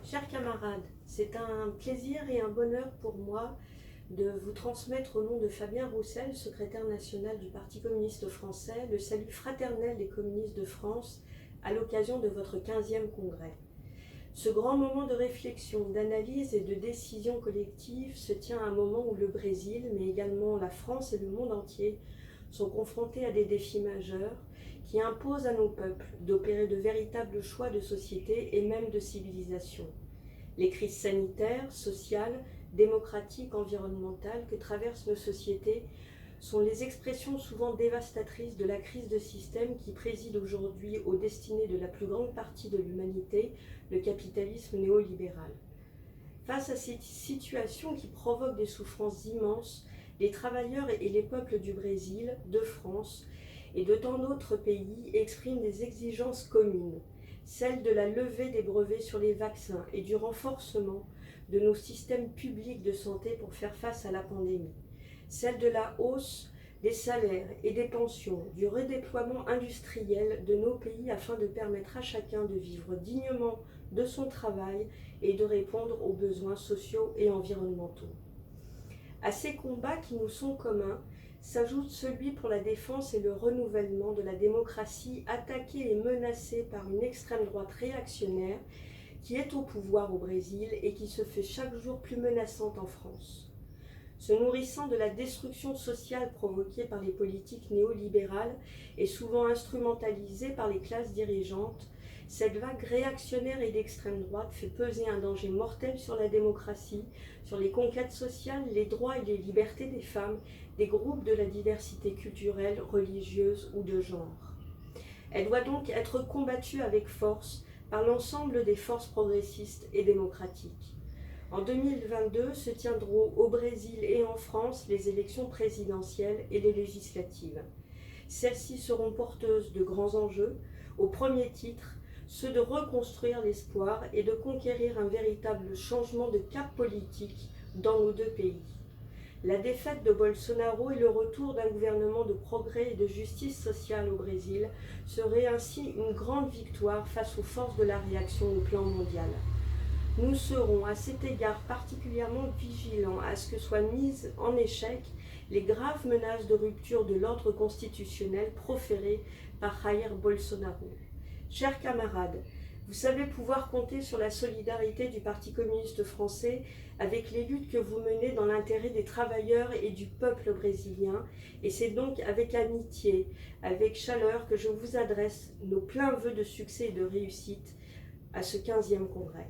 Chers camarades, c'est un plaisir et un bonheur pour moi de vous transmettre au nom de Fabien Roussel, secrétaire national du Parti communiste français, le salut fraternel des communistes de France à l'occasion de votre 15e congrès. Ce grand moment de réflexion, d'analyse et de décision collective se tient à un moment où le Brésil, mais également la France et le monde entier, sont confrontés à des défis majeurs qui imposent à nos peuples d'opérer de véritables choix de société et même de civilisation. Les crises sanitaires, sociales, démocratiques, environnementales que traversent nos sociétés sont les expressions souvent dévastatrices de la crise de système qui préside aujourd'hui aux destinées de la plus grande partie de l'humanité, le capitalisme néolibéral. Face à cette situation qui provoque des souffrances immenses, les travailleurs et les peuples du Brésil, de France et de tant d'autres pays expriment des exigences communes, celle de la levée des brevets sur les vaccins et du renforcement de nos systèmes publics de santé pour faire face à la pandémie, celle de la hausse des salaires et des pensions, du redéploiement industriel de nos pays afin de permettre à chacun de vivre dignement de son travail et de répondre aux besoins sociaux et environnementaux. À ces combats qui nous sont communs s'ajoute celui pour la défense et le renouvellement de la démocratie attaquée et menacée par une extrême droite réactionnaire qui est au pouvoir au Brésil et qui se fait chaque jour plus menaçante en France. Se nourrissant de la destruction sociale provoquée par les politiques néolibérales et souvent instrumentalisée par les classes dirigeantes, cette vague réactionnaire et d'extrême droite fait peser un danger mortel sur la démocratie, sur les conquêtes sociales, les droits et les libertés des femmes, des groupes de la diversité culturelle, religieuse ou de genre. Elle doit donc être combattue avec force par l'ensemble des forces progressistes et démocratiques. En 2022 se tiendront au Brésil et en France les élections présidentielles et les législatives. Celles-ci seront porteuses de grands enjeux, au premier titre, ceux de reconstruire l'espoir et de conquérir un véritable changement de cap politique dans nos deux pays. La défaite de Bolsonaro et le retour d'un gouvernement de progrès et de justice sociale au Brésil serait ainsi une grande victoire face aux forces de la réaction au plan mondial. Nous serons à cet égard particulièrement vigilants à ce que soient mises en échec les graves menaces de rupture de l'ordre constitutionnel proférées par Jair Bolsonaro. Chers camarades, vous savez pouvoir compter sur la solidarité du Parti communiste français avec les luttes que vous menez dans l'intérêt des travailleurs et du peuple brésilien, et c'est donc avec amitié, avec chaleur que je vous adresse nos pleins vœux de succès et de réussite à ce 15e congrès.